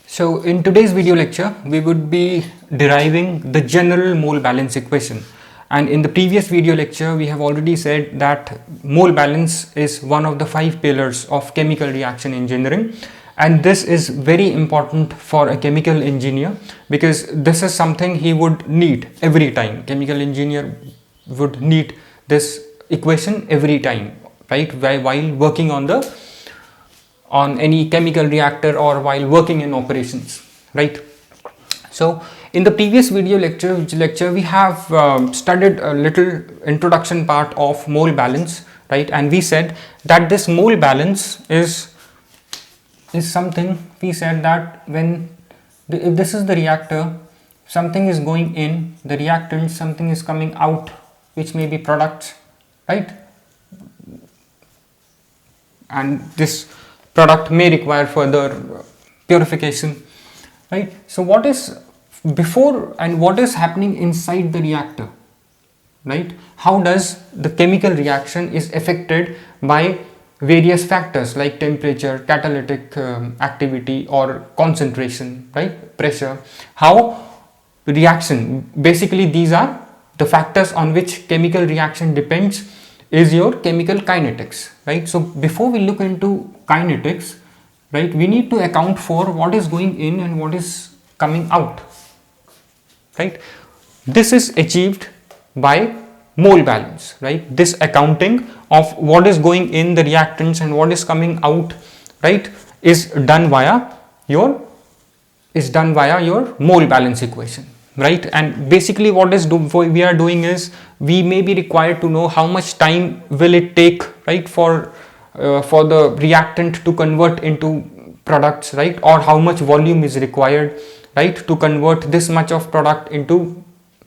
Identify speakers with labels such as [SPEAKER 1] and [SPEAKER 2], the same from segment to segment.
[SPEAKER 1] So in today's video lecture, we would be deriving the general mole balance equation. And in the previous video lecture, we have already said that mole balance is one of the 5 pillars of chemical reaction engineering. And this is very important for a chemical engineer because this is something he would need every time. Chemical engineer would need this equation every time, right? While working on any chemical reactor or while working in operations, right? So in the previous video lecture we have studied a little introduction part of mole balance, right? And we said that this mole balance is something. We said that if this is the reactor, something is going in the reactant, something is coming out, which may be products, right? And this product may require further purification, right? So what is before and what is happening inside the reactor, right? How does the chemical reaction is affected by various factors like temperature, catalytic activity or concentration, right? Pressure. How reaction, basically these are the factors on which chemical reaction depends, is your chemical kinetics, right? So before we look into kinetics, right, we need to account for what is going in and what is coming out, right? This is achieved by mole balance, right? This accounting of what is going in the reactants and what is coming out, right, is done via your mole balance equation, right? And basically what we are doing is we may be required to know how much time will it take, right, for the reactant to convert into products, right? Or how much volume is required, right, to convert this much of product into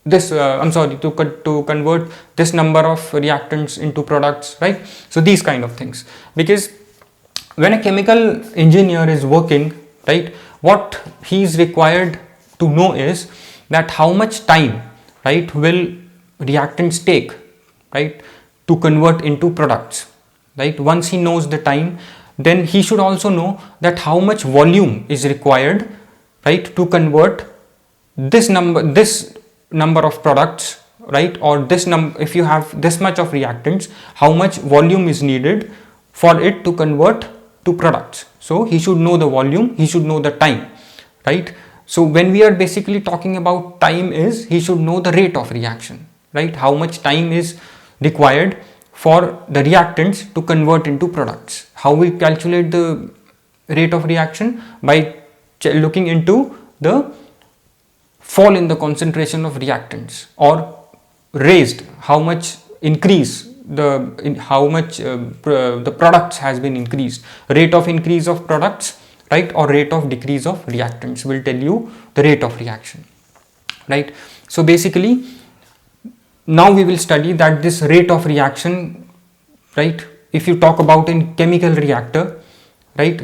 [SPEAKER 1] this to convert this number of reactants into products, right? So these kind of things, because when a chemical engineer is working, right, what he is required to know is that how much time, right, will reactants take, right, to convert into products, right? Once he knows the time, then he should also know that how much volume is required, right, to convert this number of products, right? Or this number, if you have this much of reactants, how much volume is needed for it to convert to products. So he should know the volume, he should know the time, right? So when we are basically talking about time, is he should know the rate of reaction, right? How much time is required for the reactants to convert into products. How we calculate the rate of reaction? By looking into the fall in the concentration of reactants, or raised, how much increase how much the products has been increased. Rate of increase of products, right, or rate of decrease of reactants will tell you the rate of reaction, right? So basically now we will study that this rate of reaction, right, if you talk about in chemical reactor, right,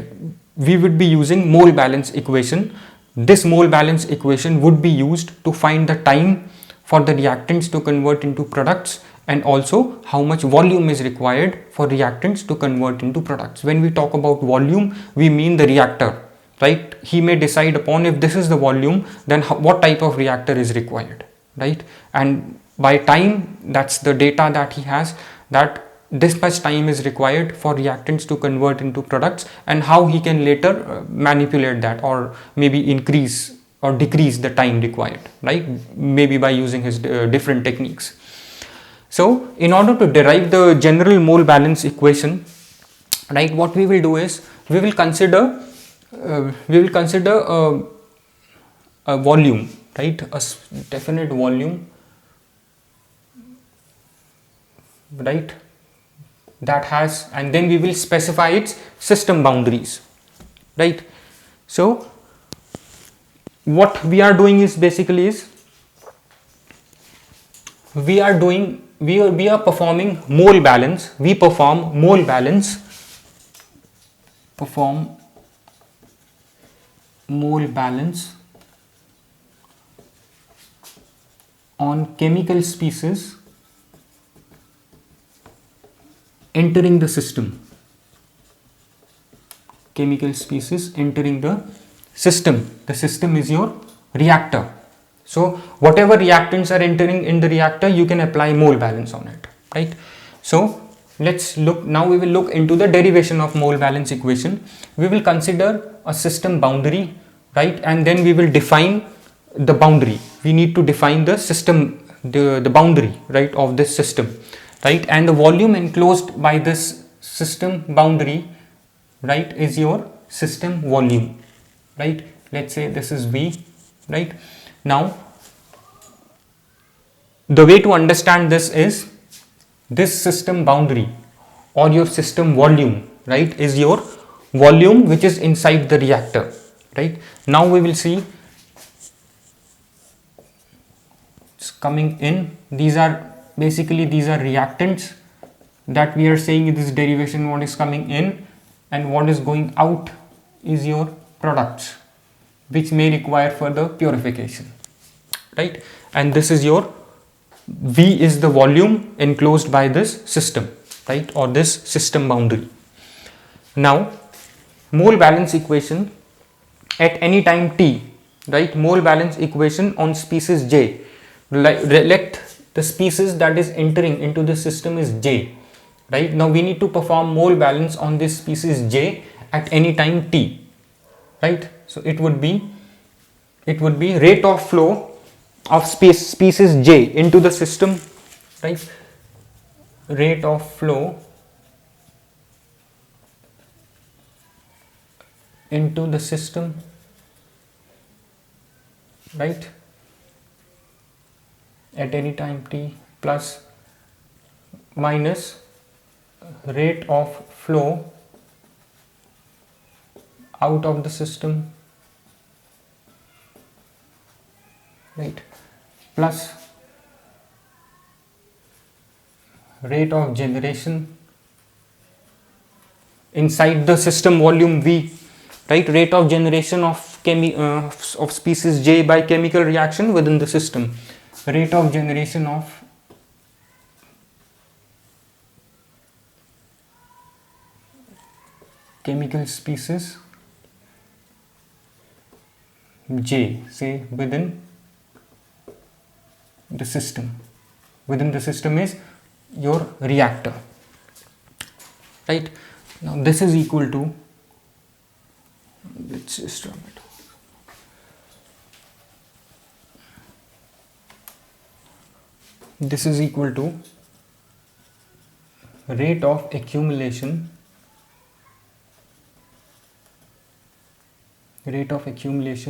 [SPEAKER 1] we would be using mole balance equation. This mole balance equation would be used to find the time for the reactants to convert into products, and also how much volume is required for reactants to convert into products. When we talk about volume, we mean the reactor, right? He may decide upon, if this is the volume, then what type of reactor is required, right? And by time, that's the data that he has, that this much time is required for reactants to convert into products, and how he can later manipulate that, or maybe increase or decrease the time required, right? Maybe by using his different techniques. So in order to derive the general mole balance equation, right, what we will do is we will consider a volume, right, a definite volume, right, that has, and then we will specify its system boundaries, right? So what we are doing is basically we are performing mole balance. We perform mole balance on chemical species entering the system. Chemical species entering the system. The system is your reactor. So whatever reactants are entering in the reactor, you can apply mole balance on it, right? So let's look, now we will look into the derivation of mole balance equation. We will consider a system boundary, right? And then we will define the boundary. We need to define the system, the boundary, right, of this system, right? And the volume enclosed by this system boundary, right, is your system volume, right? Let's say this is V, right? Now the way to understand this is, this system boundary or your system volume, right, is your volume which is inside the reactor, right? Now we will see it's coming in. These are basically, these are reactants that we are saying in this derivation. What is coming in and what is going out is your products, which may require further purification, right? And this is your V is the volume enclosed by this system, right, or this system boundary. Now mole balance equation at any time t, right, mole balance equation on species J, let the species that is entering into the system is J, right? Now we need to perform mole balance on this species J at any time t, right? So it would be rate of flow of species J into the system, right? Rate of flow into the system, right, at any time t, plus minus rate of flow out of the system, right, plus rate of generation inside the system volume V, right, rate of generation of species J by chemical reaction within the system, rate of generation of chemical species J, say within the system. Within the system is your reactor, right? Now this is equal to, let's just run it. This is equal to rate of accumulation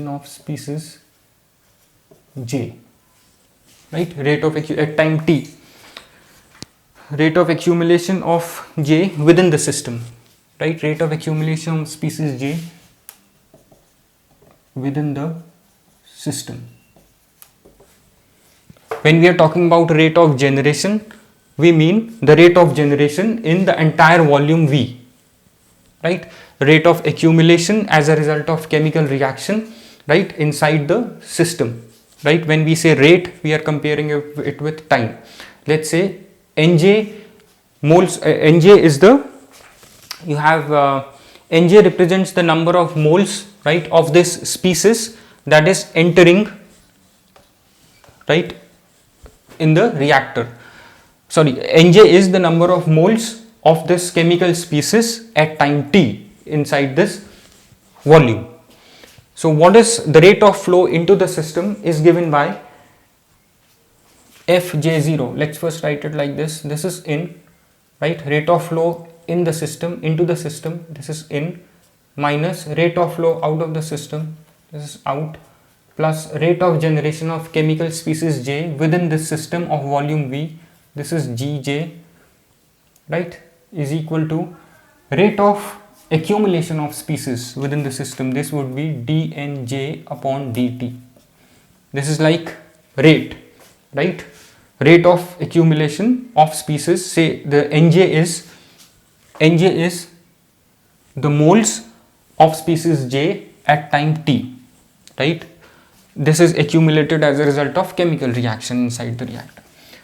[SPEAKER 1] of species J, right, rate of at time t, rate of accumulation of J within the system, right, rate of accumulation of species J within the system. When we are talking about rate of generation, we mean the rate of generation in the entire volume V, right, rate of accumulation as a result of chemical reaction, right, inside the system, right. When we say rate, we are comparing it with time. Let's say Nj moles, Nj is the, you have Nj represents the number of moles, right, of this species that is entering, right, in the reactor. Sorry, Nj is the number of moles of this chemical species at time t inside this volume. So what is the rate of flow into the system is given by Fj0. Let's first write it like this. This is in, right, rate of flow in the system, into the system, this is in, minus rate of flow out of the system, this is out, plus rate of generation of chemical species J within this system of volume V, this is Gj, right, is equal to rate of accumulation of species within the system. This would be dnj upon dt. This is like rate, right, rate of accumulation of species. Say the nj is the moles of species J at time t, right. This is accumulated as a result of chemical reaction inside the reactor.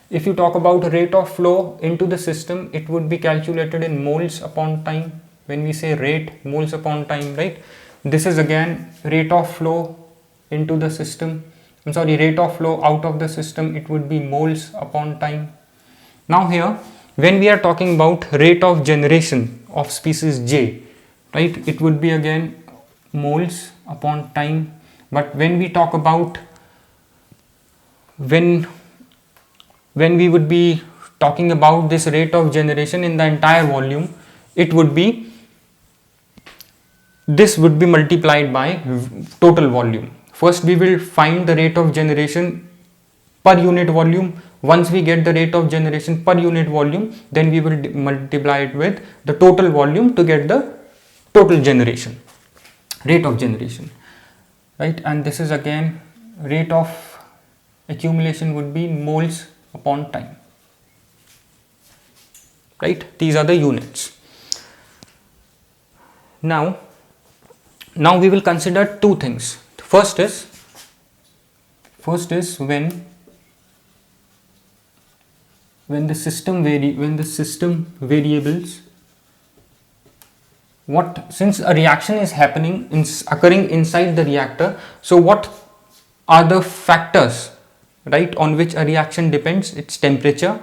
[SPEAKER 1] If you talk about rate of flow into the system, it would be calculated in moles upon time. When we say rate, moles upon time, right, This is again rate of flow into the system. I'm sorry, rate of flow out of the system, it would be moles upon time. Now here, when we are talking about rate of generation of species J, right, it would be again moles upon time. But when we talk about, when we would be talking about this rate of generation in the entire volume, it would be, this would be multiplied by total volume. First we will find the rate of generation per unit volume. Once we get the rate of generation per unit volume, then we will multiply it with the total volume to get the total generation, rate of generation, right? And this is again rate of accumulation would be moles upon time, right? These are the units. Now we will consider two things. First is when the system variables, since a reaction is occurring inside the reactor, so what are the factors, right, on which a reaction depends? Its temperature,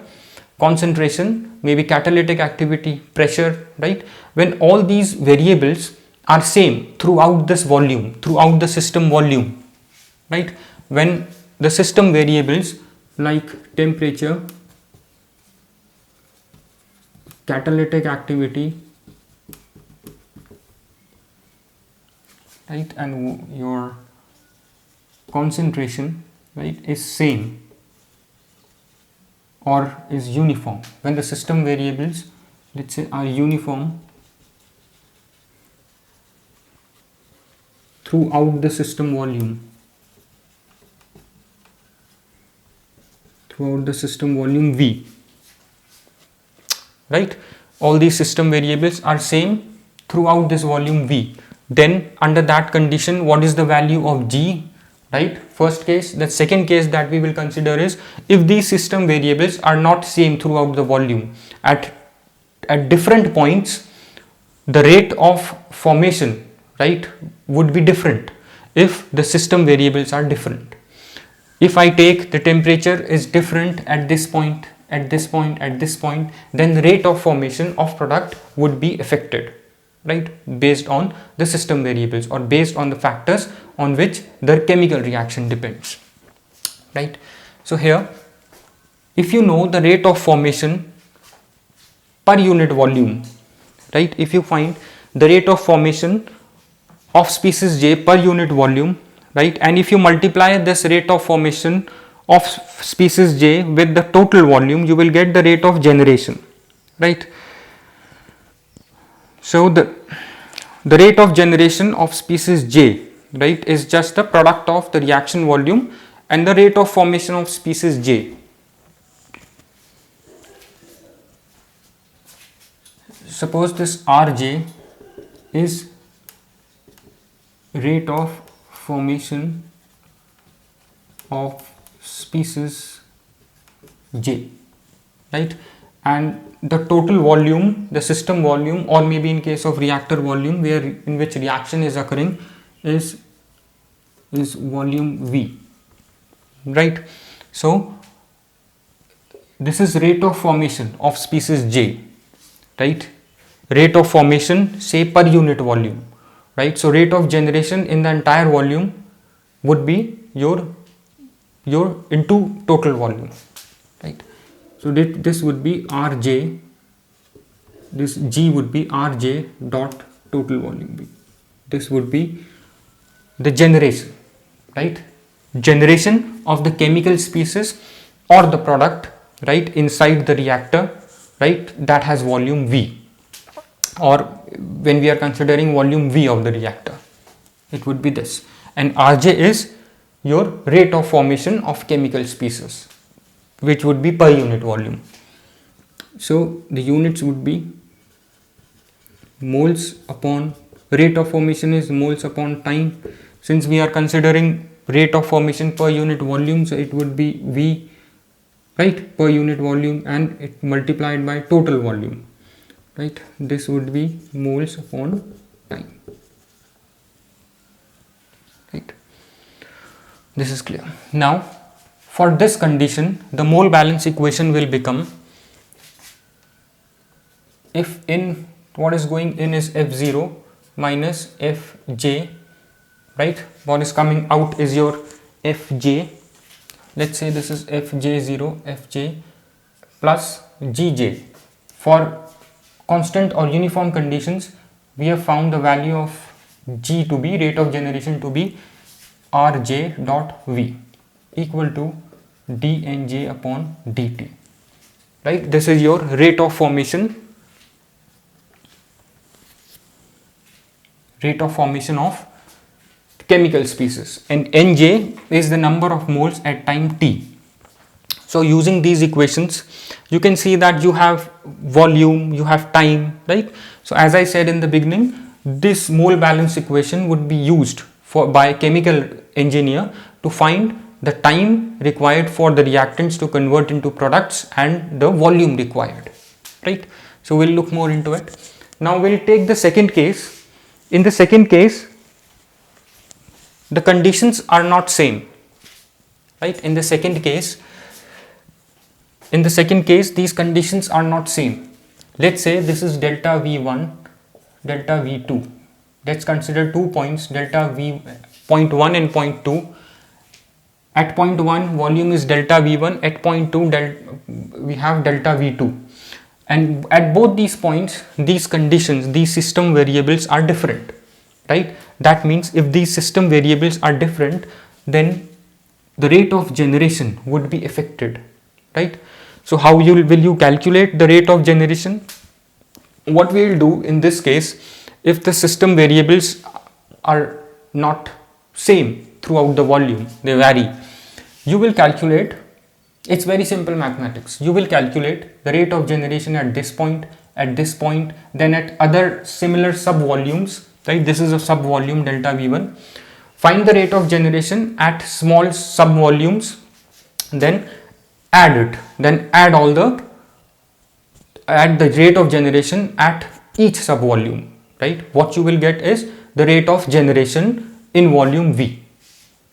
[SPEAKER 1] concentration, maybe catalytic activity, pressure, right? When all these variables are same throughout this volume, throughout the system volume, right? When the system variables like temperature, catalytic activity, right, and your concentration, right, is same or is uniform, when the system variables, let's say, are uniform throughout the system volume, V, right? All these system variables are same throughout this volume V. Then under that condition, what is the value of G, right? First case. The second case that we will consider is if these system variables are not same throughout the volume, at different points the rate of formation, right, would be different if the system variables are different. If I take the temperature is different at this point, at this point, at this point, then the rate of formation of product would be affected, right, based on the system variables or based on the factors on which the chemical reaction depends, right? So here, if you know the rate of formation per unit volume, right, if you find the rate of formation of species J per unit volume, right, and if you multiply this rate of formation of species J with the total volume, you will get the rate of generation, right? So the rate of generation of species J, right, is just the product of the reaction volume and the rate of formation of species J. Suppose this Rj is rate of formation of species J, right, and the total volume, the system volume, or maybe in case of reactor volume where in which reaction is occurring, is volume V, right? So this is rate of formation of species J, right? Rate of formation, say, per unit volume, right? So rate of generation in the entire volume would be your into total volume, right? So this would be Rj, this G would be Rj dot total volume V. This would be the generation, right? Generation of the chemical species or the product, right, inside the reactor, right, that has volume V, or when we are considering volume V of the reactor, it would be this. And Rj is your rate of formation of chemical species, which would be per unit volume. So the units would be moles upon, rate of formation is moles upon time. Since we are considering rate of formation per unit volume, so it would be V, right, per unit volume, and it multiplied by total volume, right? This would be moles upon time. This is clear. Now for this condition, the mole balance equation will become, if in what is going in is F0 minus Fj, right? What is coming out is your Fj. Let's say this is Fj0, Fj plus Gj. For constant or uniform conditions, we have found the value of G to be, rate of generation to be Rj dot V equal to dnj upon dt, right? This is your rate of formation of chemical species, and Nj is the number of moles at time t. So using these equations, you can see that you have volume, you have time, right? So as I said in the beginning, this mole balance equation would be used by a chemical engineer to find the time required for the reactants to convert into products and the volume required, right? So we'll look more into it. Now we'll take the second case. In the second case, the conditions are not same, right? In the second case, these conditions are not same. Let's say this is delta V1, delta V2. Let's consider 2 points, delta V, point 1 and point 2. At point 1, volume is delta V1. At point 2, we have delta V2. And at both these points, these conditions, these system variables are different, right? That means if these system variables are different, then the rate of generation would be affected, right? So how will you calculate the rate of generation? What we will do in this case, if the system variables are not same throughout the volume, they vary, you will calculate, it's very simple mathematics, you will calculate the rate of generation at this point, then at other similar sub volumes, right? This is a sub volume delta V1. Find the rate of generation at small sub volumes, then add it, then add the rate of generation at each sub volume, right? What you will get is the rate of generation in volume V,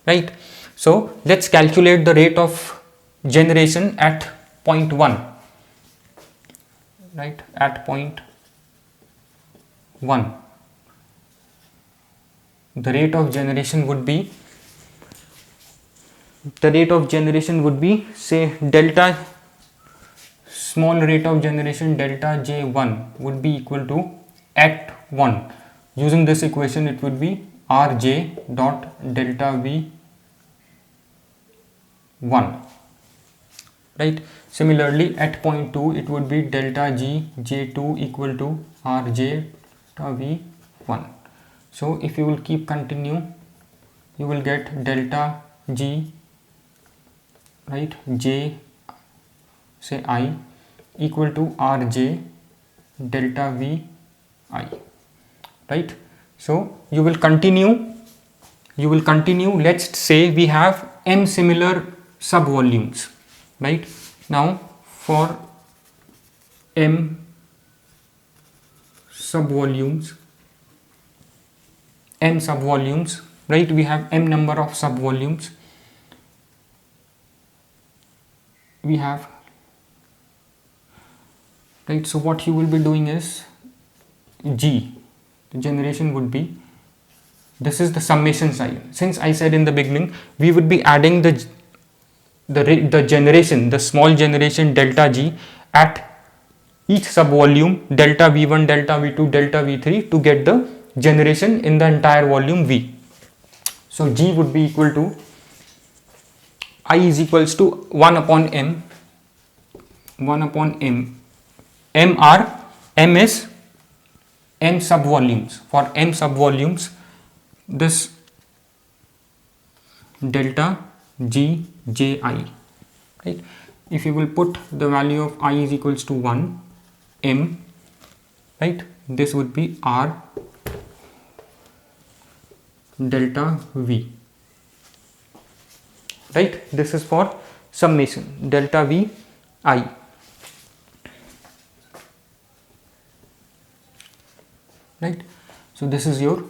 [SPEAKER 1] right? So let's calculate the rate of generation at point 1, right? At point 1, the rate of generation would be, say delta, small rate of generation delta J1 would be equal to, at 1, using this equation it would be Rj dot delta V1, right? Similarly at point 2 it would be delta G J2 equal to Rj delta V1. So if you will keep continue, you will get delta G, right, J, say I, equal to Rj delta Vi, right? So you will continue, let's say we have m similar sub volumes, right? Now for m sub volumes, right, we have m number of sub volumes, we have, right? So what you will be doing is G, the generation would be, this is the summation sign. Since I said in the beginning, we would be adding the generation, the small generation delta G at each sub volume, delta V1, delta V2, delta V3, to get the generation in the entire volume V. So G would be equal to, I is equals to 1 upon m, m is m sub volumes. For m sub volumes, this delta G Ji, right? If you will put the value of I is equals to 1 m, right, this would be R delta V, right? This is for summation delta V I, right? So this is your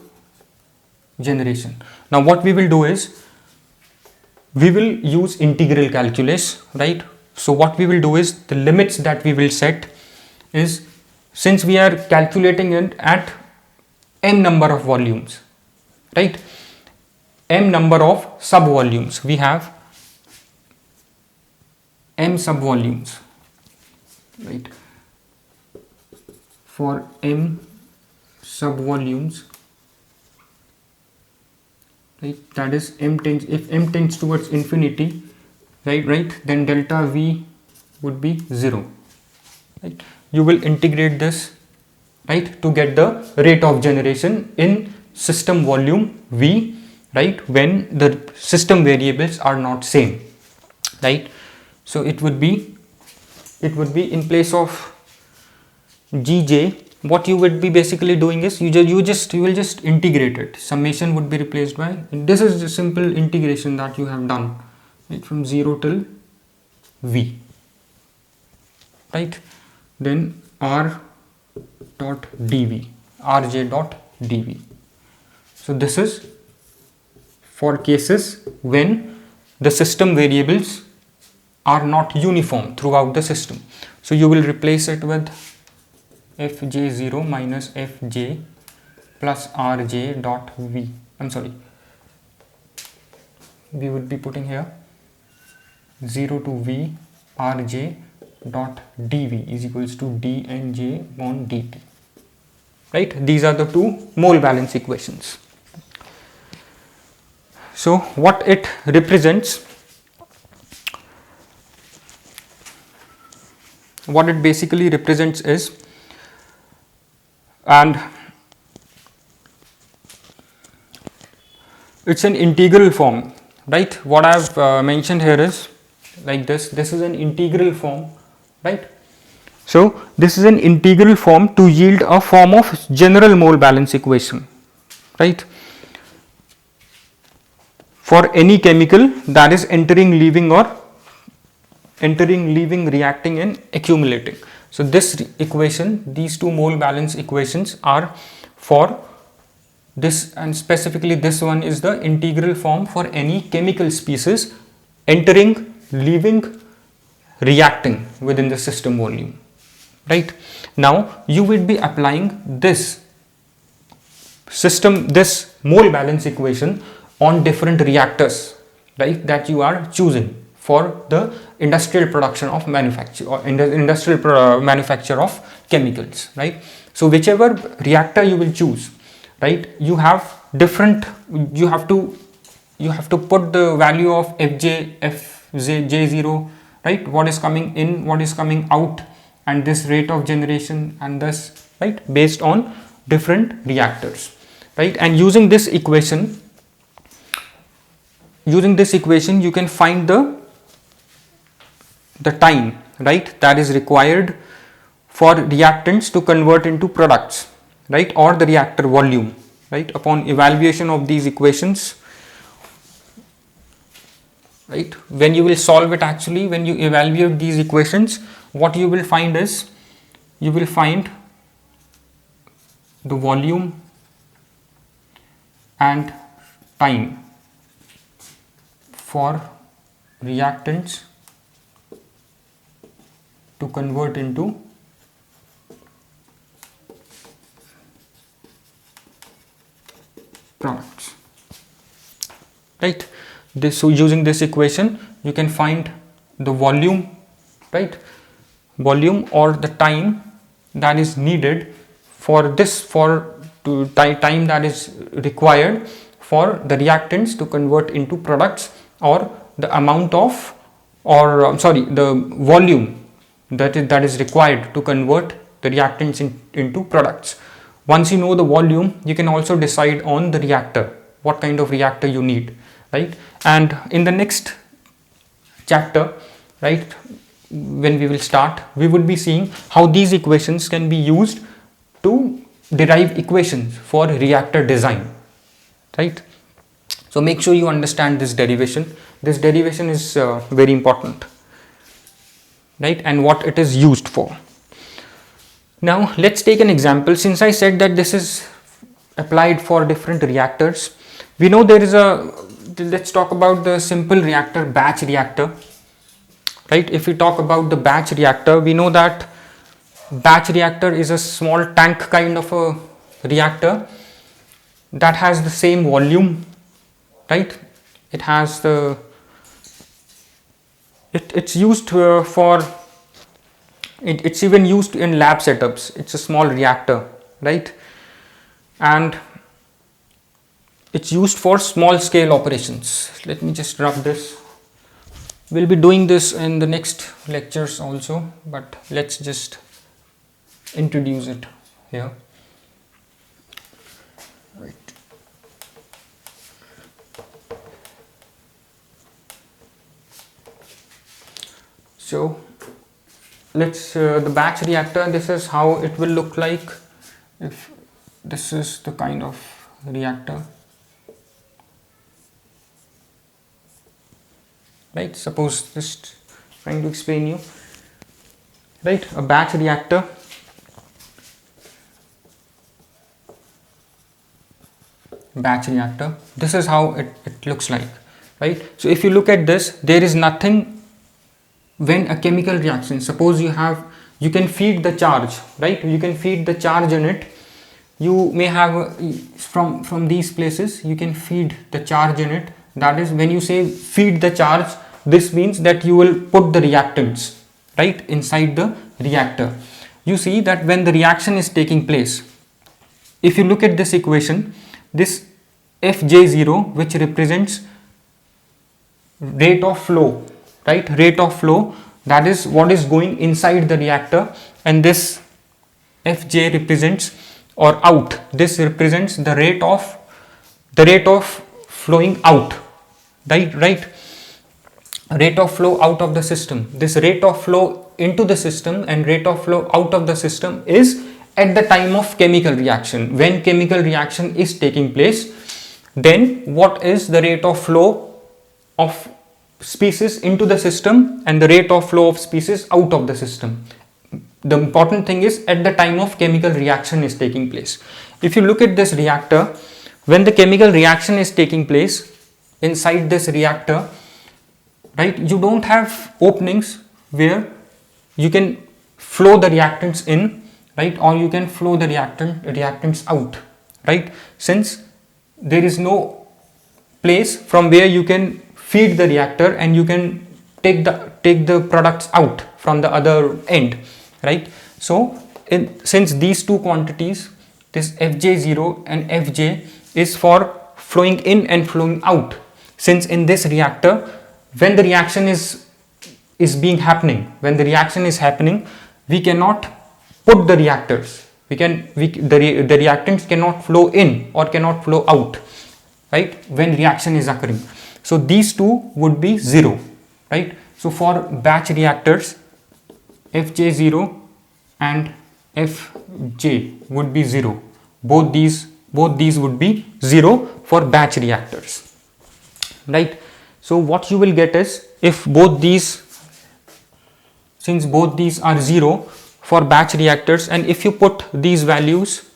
[SPEAKER 1] generation. Now what we will do is, we will use integral calculus, right? So what we will do is, the limits that we will set is, since we are calculating it at m number of volumes, right, m number of sub volumes, we have m sub volumes, right? For m sub volumes, right, that is m tends, if m tends towards infinity, right, then delta v would be 0, right? You will integrate this, right, to get the rate of generation in system volume v, right, when the system variables are not same, right? So it would be in place of gj, what you would be basically doing is, you will just integrate it. Summation would be replaced by, this is the simple integration that you have done, right, from 0 till v, right? Then r dot dv, rj dot dv. So this is for cases when the system variables are not uniform throughout the system. So you will replace it with fj0 minus fj plus rj dot v. I'm sorry, we would be putting here 0 to v rj dot dv is equals to dnj upon dt, right? These are the two mole balance equations. So what it represents, what it basically represents is, and it's an integral form, right? What I've mentioned here is like this is an integral form, right? So this is an integral form to yield a form of general mole balance equation, right, for any chemical that is entering, leaving, reacting and accumulating. So this equation, these two mole balance equations are for this, and specifically this one is the integral form for any chemical species entering, leaving, reacting within the system volume, right? Now you will be applying this mole balance equation on different reactors, right, that you are choosing for the industrial production of manufacture, or industrial manufacture of chemicals, right? So whichever reactor you will choose, right, you have to put the value of fj0, right, what is coming in, what is coming out, and this rate of generation, and thus, right, based on different reactors, right? And using this equation you can find the time, right, that is required for reactants to convert into products, right, or the reactor volume, right? Upon evaluation of these equations, right, when you will solve it, actually when you evaluate these equations, what you will find is, you will find the volume and time for reactants to convert into products, right? So using this equation you can find the volume, right, volume or the time that is needed for this, time that is required for the reactants to convert into products, or the amount of, the volume that is required to convert the reactants into products. Once you know the volume, you can also decide on the reactor, what kind of reactor you need, right? And in the next chapter, right, when we will start, we would be seeing how these equations can be used to derive equations for reactor design, right? So make sure you understand this derivation. This derivation is very important, right, and what it is used for. Now let's take an example. Since I said that this is applied for different reactors, we know there is a let's talk about the simple reactor, batch reactor, right? If we talk about the batch reactor, we know that batch reactor is a small tank kind of a reactor that has the same volume, right? It has the, it's used it's even used in lab setups. It's a small reactor, right? And it's used for small scale operations. Let me just rub this. We'll be doing this in the next lectures also, but let's just introduce it here. Right. So let's the batch reactor, this is how it will look like. If this is the kind of reactor, right? Suppose just trying to explain you, right? A batch reactor, this is how it looks like, right? So if you look at this, there is nothing. When a chemical reaction, suppose you can feed the charge, right? You can feed the charge in it. You may have from these places you can feed the charge in it. That is, when you say feed the charge, this means that you will put the reactants, right, inside the reactor. You see that when the reaction is taking place, if you look at this equation, this Fj0, which represents rate of flow, right, rate of flow, that is what is going inside the reactor, and this Fj represents, or out, this represents the rate of flowing out, right, rate of flow out of the system. This rate of flow into the system and rate of flow out of the system is at the time of chemical reaction. When chemical reaction is taking place, then what is the rate of flow of species into the system and the rate of flow of species out of the system. The important thing is at the time of chemical reaction is taking place. If you look at this reactor, when the chemical reaction is taking place inside this reactor, right, you don't have openings where you can flow the reactants in, right, or you can flow the reactants out, right, since there is no place from where you can feed the reactor and you can take the products out from the other end, right? So since these two quantities, this Fj0 and Fj, is for flowing in and flowing out, since in this reactor, when the reaction is happening, we cannot put the reactors, the reactants cannot flow in or cannot flow out, right, when reaction is occurring. So these two would be 0, right? So for batch reactors, Fj0 and Fj would be 0. Both these would be 0 for batch reactors, right? So what you will get is, if both these, since both these are 0 for batch reactors, and if you put these values,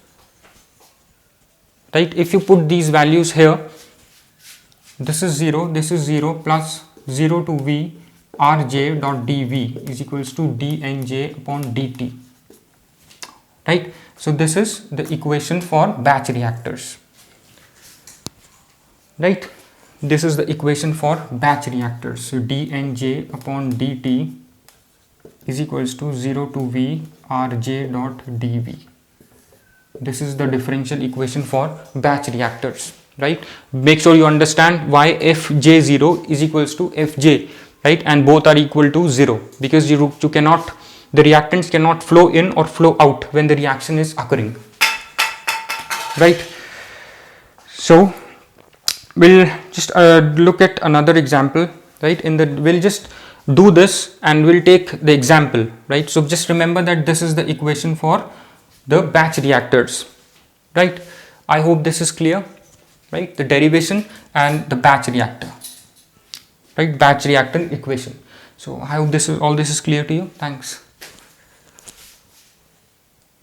[SPEAKER 1] right, if you put these values here, this is 0 plus 0 to V Rj dot dV is equals to dnj upon dt, right? So this is the equation for batch reactors, right? This is the equation for batch reactors. So dnj upon dt is equals to 0 to V Rj dot dV. This is the differential equation for batch reactors, right? Make sure you understand why Fj0 is equals to Fj, right, and both are equal to 0, because you cannot, the reactants cannot flow in or flow out when the reaction is occurring, right? So we'll just look at another example, right? We'll just do this and we'll take the example, right? So just remember that this is the equation for the batch reactors, right? I hope this is clear, right? The derivation and the batch reactor, right? Batch reactor equation. So I hope all this is clear to you. Thanks.